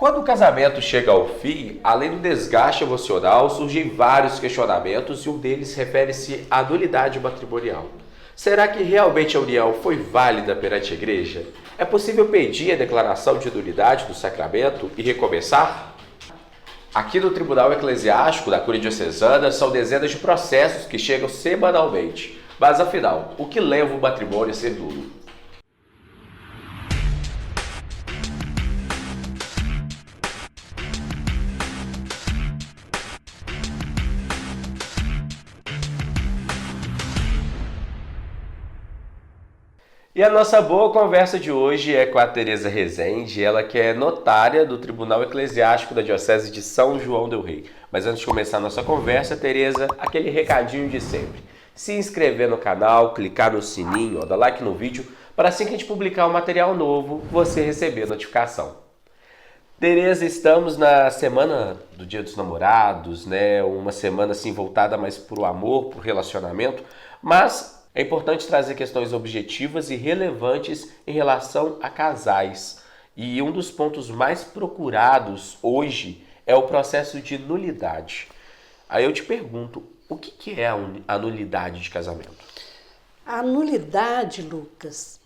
Quando o casamento chega ao fim, além do desgaste emocional, surgem vários questionamentos e um deles refere-se à nulidade matrimonial. Será que realmente a união foi válida perante a igreja? É possível pedir a declaração de nulidade do sacramento e recomeçar? Aqui no Tribunal Eclesiástico da Cúria Diocesana são dezenas de processos que chegam semanalmente. Mas afinal, o que leva o matrimônio a ser nulo? E a nossa boa conversa de hoje é com a Tereza Rezende, ela que é notária do Tribunal Eclesiástico da Diocese de São João del Rei. Mas antes de começar a nossa conversa, Tereza, aquele recadinho de sempre. Se inscrever no canal, clicar no sininho, dar like no vídeo, para assim que a gente publicar um material novo, você receber a notificação. Tereza, estamos na semana do Dia dos Namorados, né? Uma semana assim voltada mais para o amor, para o relacionamento, mas é importante trazer questões objetivas e relevantes em relação a casais. E um dos pontos mais procurados hoje é o processo de nulidade. Aí eu te pergunto, o que é a nulidade de casamento? A nulidade, Lucas,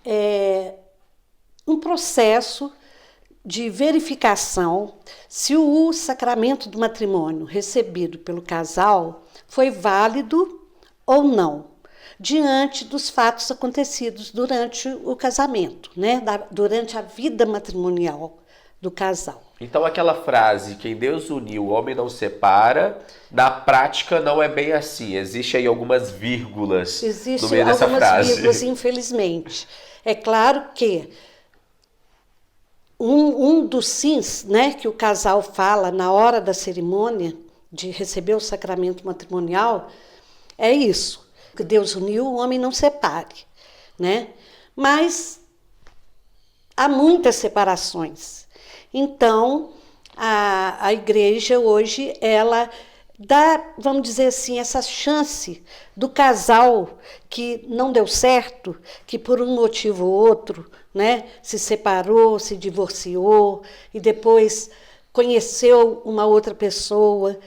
é um processo de verificação se o sacramento do matrimônio recebido pelo casal foi válido ou não, diante dos fatos acontecidos durante o casamento, né? Durante a vida matrimonial do casal. Então aquela frase, quem Deus uniu, o homem não separa, na prática não é bem assim. Existem aí algumas vírgulas no meio dessa frase. Existem algumas vírgulas, infelizmente. É claro que um dos sims, né, que o casal fala na hora da cerimônia de receber o sacramento matrimonial é isso. Que Deus uniu, o homem não separe, né? Mas há muitas separações. Então, a igreja hoje, ela dá, vamos dizer assim, essa chance do casal que não deu certo, que por um motivo ou outro, né, se separou, se divorciou e depois conheceu uma outra pessoa,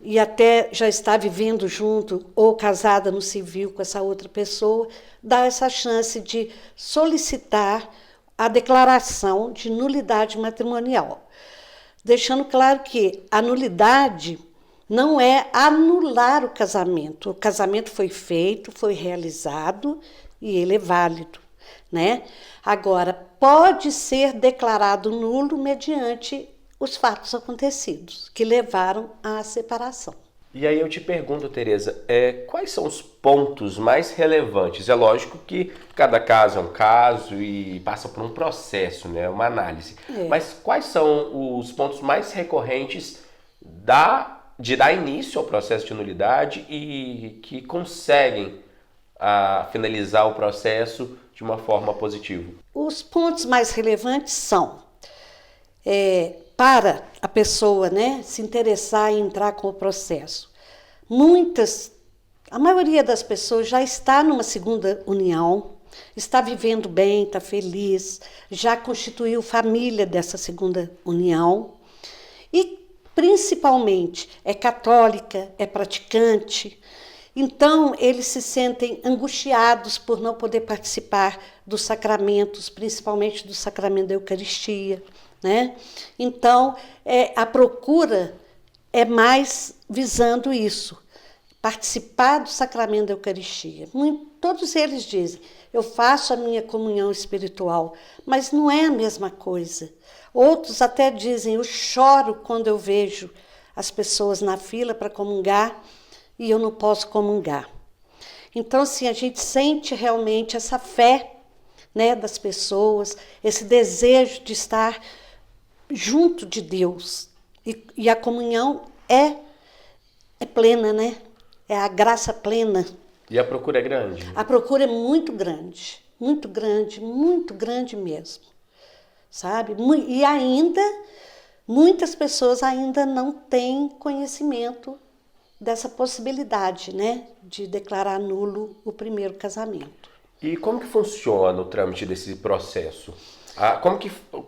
e até já está vivendo junto ou casada no civil com essa outra pessoa, dá essa chance de solicitar a declaração de nulidade matrimonial. Deixando claro que a nulidade não é anular o casamento foi feito, foi realizado e ele é válido, né? Agora, pode ser declarado nulo mediante os fatos acontecidos que levaram à separação. E aí eu te pergunto, Tereza, quais são os pontos mais relevantes? É lógico que cada caso é um caso e passa por um processo, né, uma análise. Mas quais são os pontos mais recorrentes de dar início ao processo de nulidade e que conseguem finalizar o processo de uma forma positiva? Os pontos mais relevantes são para a pessoa, né, se interessar em entrar com o processo. A maioria das pessoas já está numa segunda união, está vivendo bem, está feliz, já constituiu família dessa segunda união e, principalmente, é católica, é praticante. Então, eles se sentem angustiados por não poder participar dos sacramentos, principalmente do sacramento da Eucaristia, né? Então, a procura é mais visando isso, participar do sacramento da Eucaristia. Todos eles dizem, eu faço a minha comunhão espiritual, mas não é a mesma coisa. Outros até dizem, eu choro quando eu vejo as pessoas na fila para comungar e eu não posso comungar. Então, assim, a gente sente realmente essa fé, né, das pessoas, esse desejo de estar junto de Deus. E a comunhão é plena, né? É a graça plena. E a procura é grande? A procura é muito grande mesmo, sabe? E ainda, muitas pessoas ainda não têm conhecimento dessa possibilidade, né? De declarar nulo o primeiro casamento. E como que funciona o trâmite desse processo?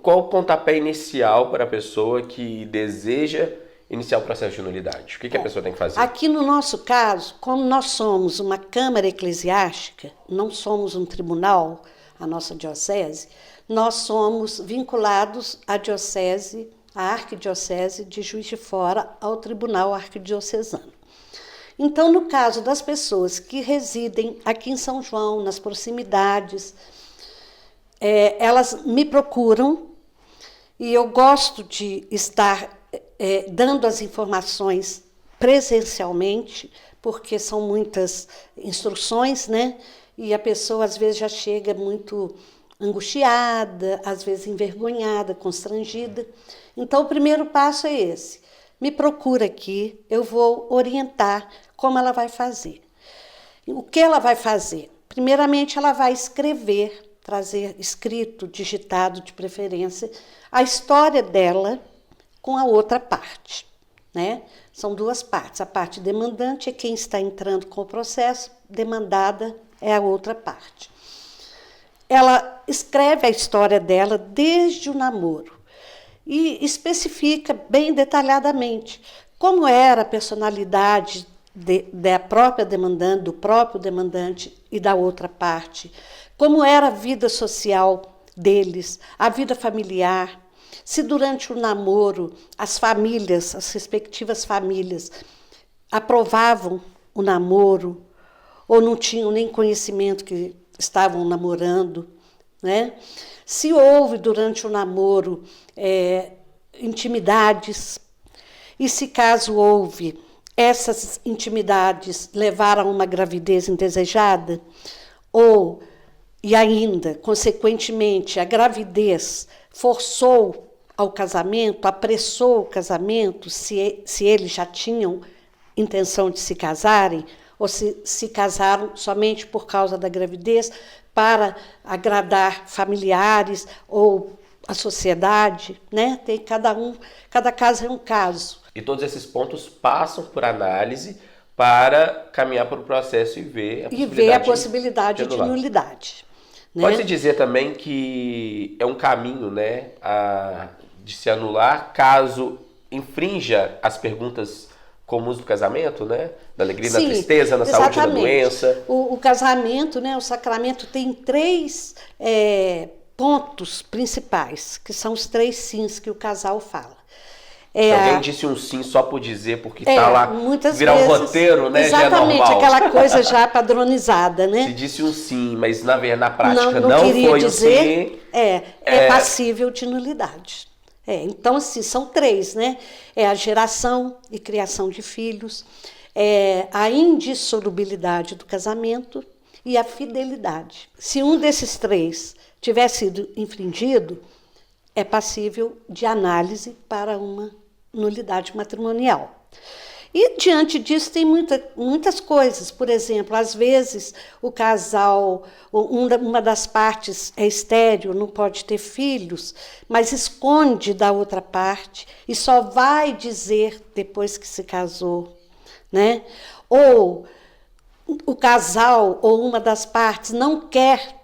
Qual o pontapé inicial para a pessoa que deseja iniciar o processo de nulidade? O que a pessoa tem que fazer? Aqui no nosso caso, como nós somos uma Câmara Eclesiástica, não somos um tribunal, a nossa diocese, nós somos vinculados à diocese, à arquidiocese de Juiz de Fora, ao Tribunal Arquidiocesano. Então, no caso das pessoas que residem aqui em São João, nas proximidades, elas me procuram e eu gosto de estar dando as informações presencialmente, porque são muitas instruções, né? E a pessoa às vezes já chega muito angustiada, às vezes envergonhada, constrangida. Então, o primeiro passo é esse. Me procura aqui, eu vou orientar como ela vai fazer. O que ela vai fazer? Primeiramente, ela vai escrever, trazer escrito, digitado de preferência, a história dela com a outra parte, né? São duas partes. A parte demandante é quem está entrando com o processo, demandada é a outra parte. Ela escreve a história dela desde o namoro e especifica bem detalhadamente como era a personalidade da própria demandante, do próprio demandante e da outra parte, como era a vida social deles, a vida familiar, se durante o namoro as famílias, as respectivas famílias, aprovavam o namoro ou não tinham nem conhecimento que estavam namorando, né? Se houve durante o namoro intimidades, e se caso houve, essas intimidades levaram a uma gravidez indesejada, e ainda, consequentemente, a gravidez forçou ao casamento, apressou o casamento, se eles já tinham intenção de se casarem, ou se casaram somente por causa da gravidez, para agradar familiares ou a sociedade, né? Tem cada caso é um caso. E todos esses pontos passam por análise para caminhar para o processo e ver a possibilidade de nulidade. Né? Pode-se dizer também que é um caminho, né, de se anular caso infrinja as perguntas comuns do casamento, né? Da alegria e da tristeza, na saúde e da doença. O casamento, né, o sacramento tem 3 pontos principais, que são os 3 sims que o casal fala. Se alguém disse um sim só por dizer, porque está lá, virar um roteiro, né? Exatamente, já é normal. Aquela coisa já padronizada, né? Se disse um sim, mas na prática não foi dizer, um sim. É passível de nulidade. Então, assim, são 3, né? É a geração e criação de filhos, a indissolubilidade do casamento e a fidelidade. Se um desses 3 tiver sido infringido, é passível de análise para uma nulidade matrimonial. E, diante disso, tem muitas coisas. Por exemplo, às vezes, o casal, uma das partes é estéril, não pode ter filhos, mas esconde da outra parte e só vai dizer depois que se casou, né? Ou o casal ou uma das partes não quer,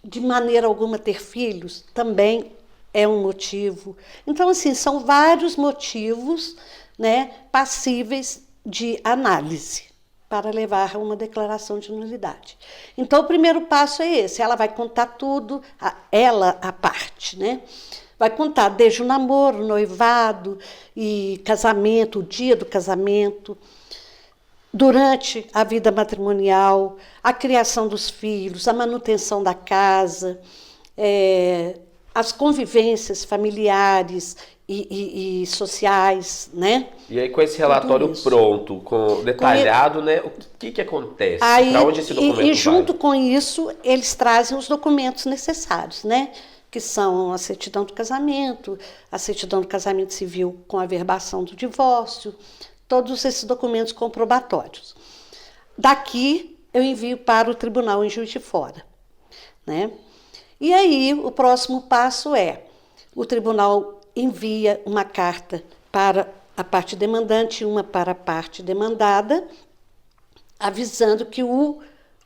de maneira alguma, ter filhos, também é um motivo. Então, assim, são vários motivos, né, passíveis de análise para levar a uma declaração de nulidade. Então, o primeiro passo é esse. Ela vai contar tudo, a parte, né? Vai contar desde o namoro, noivado e casamento, o dia do casamento, durante a vida matrimonial, a criação dos filhos, a manutenção da casa, as convivências familiares e sociais, né? E aí, com esse relatório pronto, detalhado, né? O que acontece? Para onde esse documento vai? E junto com isso, eles trazem os documentos necessários, né? Que são a certidão do casamento civil com a averbação do divórcio, todos esses documentos comprobatórios. Daqui, eu envio para o tribunal em Juiz de Fora, né? E aí, o próximo passo o tribunal envia uma carta para a parte demandante e uma para a parte demandada, avisando que o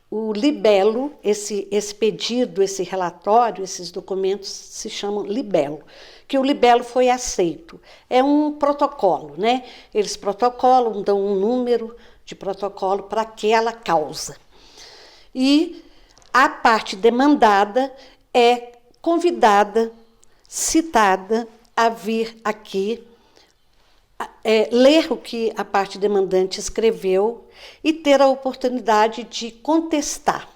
O libelo, esse pedido, esse relatório, esses documentos se chamam libelo, que o libelo foi aceito. É um protocolo, né? Eles protocolam, dão um número de protocolo para aquela causa. E a parte demandada é convidada, citada a vir aqui, ler o que a parte demandante escreveu e ter a oportunidade de contestar.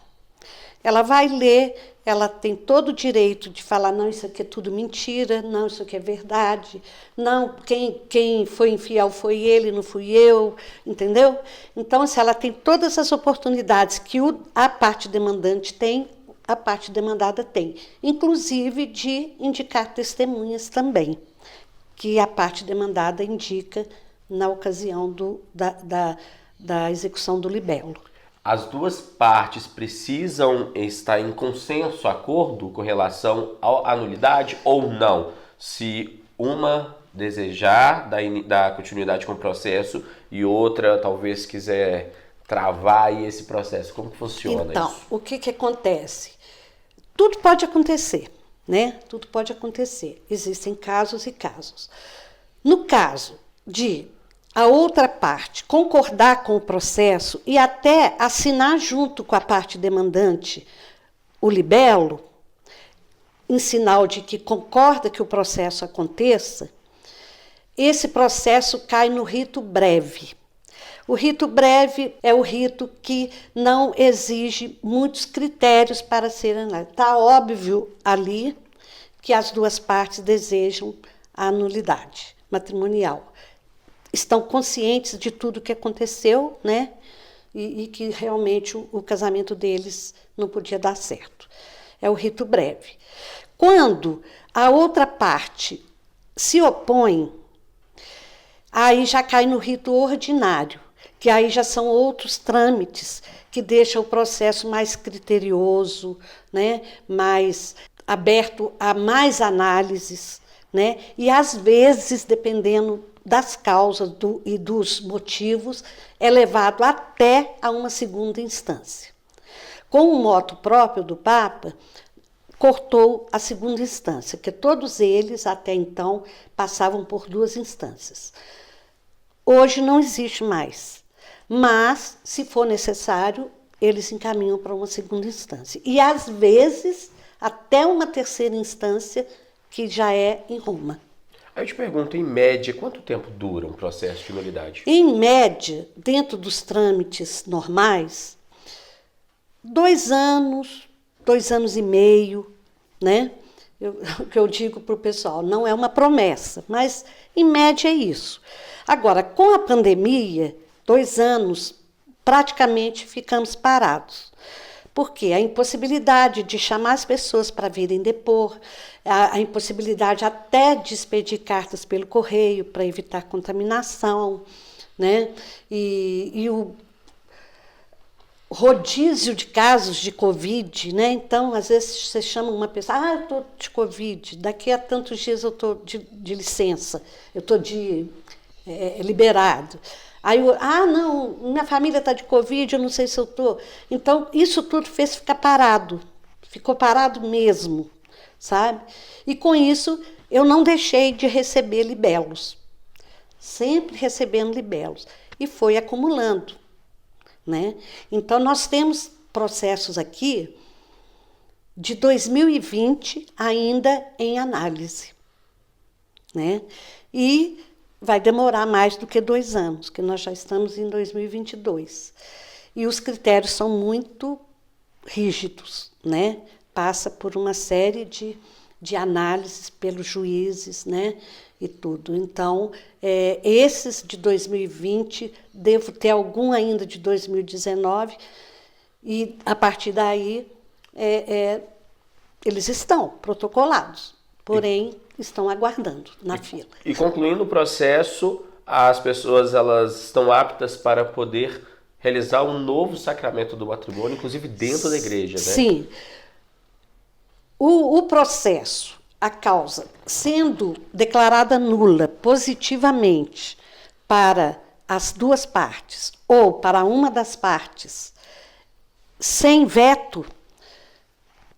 Ela vai ler, ela tem todo o direito de falar, não, isso aqui é tudo mentira, não, isso aqui é verdade, não, quem foi infiel foi ele, não fui eu, entendeu? Então, se ela tem todas as oportunidades que a parte demandante tem, a parte demandada tem, inclusive de indicar testemunhas também, que a parte demandada indica na ocasião da execução do libelo. As duas partes precisam estar em consenso, acordo com relação à nulidade ou não? Se uma desejar dar continuidade com o processo e outra talvez quiser travar aí esse processo, como que funciona isso? Então, o que acontece? Tudo pode acontecer, né? Tudo pode acontecer. Existem casos e casos. No caso de a outra parte concordar com o processo e até assinar junto com a parte demandante o libelo, em sinal de que concorda que o processo aconteça, esse processo cai no rito breve. O rito breve é o rito que não exige muitos critérios para ser analisado. Está óbvio ali que as duas partes desejam a nulidade matrimonial. Estão conscientes de tudo que aconteceu, né? E que realmente o casamento deles não podia dar certo. É o rito breve. Quando a outra parte se opõe, aí já cai no rito ordinário, que aí já são outros trâmites que deixam o processo mais criterioso, né? Mais aberto a mais análises, né? E às vezes, dependendo das causas e dos motivos, é levado até a uma segunda instância. Com o moto próprio do Papa, cortou a segunda instância, que todos eles, até então, passavam por duas instâncias. Hoje não existe mais, mas, se for necessário, eles encaminham para uma segunda instância. E, às vezes, até uma terceira instância, que já é em Roma. Aí eu te pergunto, em média, quanto tempo dura um processo de nulidade? Em média, dentro dos trâmites normais, 2 anos, 2 anos e meio, né? O que eu digo para o pessoal, não é uma promessa, mas em média é isso. Agora, com a pandemia, 2 anos, praticamente ficamos parados. Porque a impossibilidade de chamar as pessoas para virem depor, a impossibilidade até de expedir cartas pelo correio para evitar contaminação, né? E o rodízio de casos de Covid, né? Então, às vezes você chama uma pessoa, eu estou de Covid, daqui a tantos dias eu estou de licença, eu estou liberado. Aí, não, minha família está de Covid, eu não sei se eu estou. Então, isso tudo fez ficar parado. Ficou parado mesmo, sabe? E com isso, eu não deixei de receber libelos. Sempre recebendo libelos. E foi acumulando, né? Então, nós temos processos aqui de 2020 ainda em análise, né? E vai demorar mais do que 2 anos, que nós já estamos em 2022. E os critérios são muito rígidos, né? Passa por uma série de análises pelos juízes, né? E tudo. Então, esses de 2020, devo ter algum ainda de 2019, e a partir daí eles estão protocolados, porém estão aguardando na fila. E concluindo o processo, as pessoas elas estão aptas para poder realizar um novo sacramento do matrimônio, inclusive dentro da igreja, né? Sim. O processo, a causa, sendo declarada nula positivamente para as duas partes ou para uma das partes, sem veto,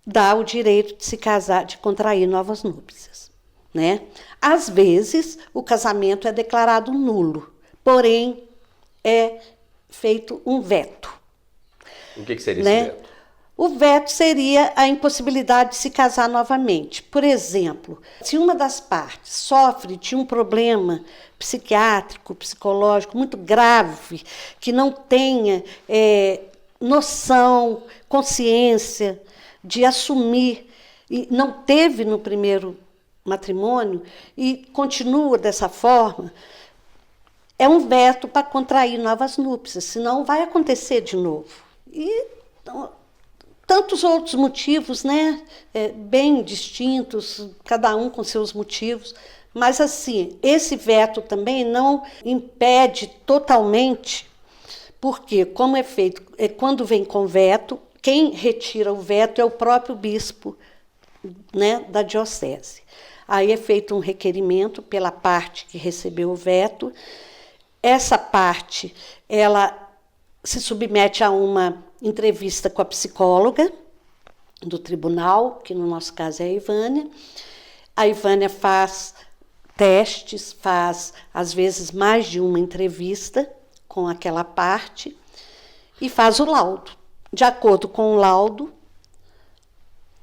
dá o direito de se casar, de contrair novas núpcias, né? Às vezes, o casamento é declarado nulo, porém, é feito um veto. O que seria né? esse veto? O veto seria a impossibilidade de se casar novamente. Por exemplo, se uma das partes sofre de um problema psiquiátrico, psicológico muito grave, que não tenha noção, consciência de assumir, e não teve no primeiro matrimônio e continua dessa forma, é um veto para contrair novas núpcias, senão vai acontecer de novo. E tantos outros motivos, né? Bem distintos, cada um com seus motivos. Mas, assim, esse veto também não impede totalmente, porque, como é feito, quando vem com veto, quem retira o veto é o próprio bispo, né, da diocese. Aí é feito um requerimento pela parte que recebeu o veto. Essa parte, ela se submete a uma entrevista com a psicóloga do tribunal, que no nosso caso é a Ivânia. A Ivânia faz testes, faz, às vezes, mais de uma entrevista com aquela parte e faz o laudo. De acordo com o laudo,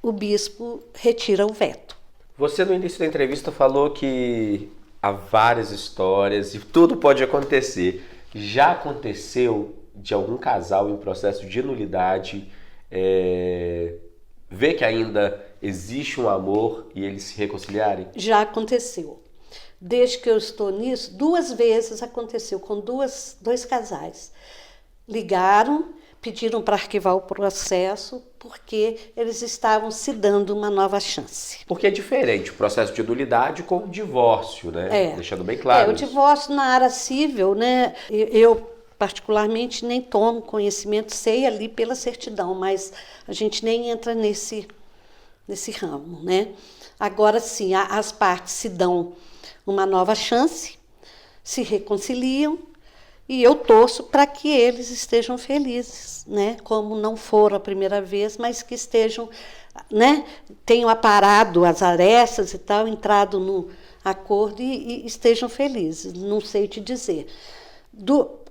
o bispo retira o veto. Você, no início da entrevista, falou que há várias histórias e tudo pode acontecer. Já aconteceu de algum casal em processo de nulidade ver que ainda existe um amor e eles se reconciliarem? Já aconteceu. Desde que eu estou nisso, 2 vezes aconteceu com dois casais. Ligaram, pediram para arquivar o processo porque eles estavam se dando uma nova chance. Porque é diferente o processo de nulidade com o divórcio, né? Deixando bem claro. O divórcio na área civil, né? Eu particularmente nem tomo conhecimento, sei ali pela certidão, mas a gente nem entra nesse ramo, né? Agora sim, as partes se dão uma nova chance, se reconciliam, e eu torço para que eles estejam felizes, né? Como não foram a primeira vez, mas que estejam, né? Tenham aparado as arestas e tal, entrado no acordo e estejam felizes. Não sei te dizer.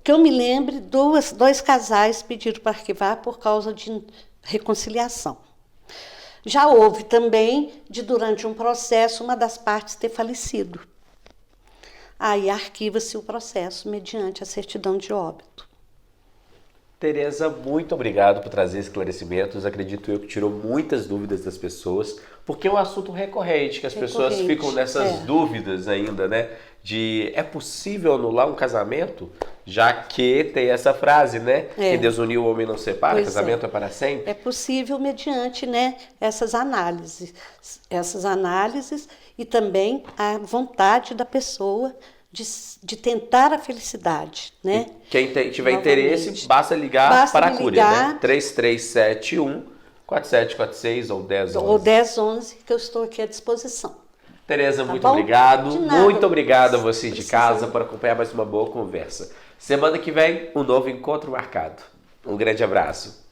Que eu me lembre, 2 casais pediram para arquivar por causa de reconciliação. Já houve também, durante um processo, uma das partes ter falecido. Aí arquiva-se o processo mediante a certidão de óbito. Tereza, muito obrigado por trazer esclarecimentos. Acredito eu que tirou muitas dúvidas das pessoas, porque é um assunto recorrente, que as pessoas ficam nessas dúvidas ainda, né? De é possível anular um casamento? Já que tem essa frase, né? Que Deus uniu, o homem não separa, casamento é para sempre. É possível mediante, né, essas análises e também a vontade da pessoa de tentar a felicidade, né? E quem tiver interesse, basta ligar para a Cúria, né? 3371-4746 ou 1011. Ou 1011, que eu estou aqui à disposição. Tereza, muito obrigado. Muito obrigado a você de Precisando. casa por acompanhar mais uma boa conversa. Semana que vem, um novo encontro marcado. Um grande abraço.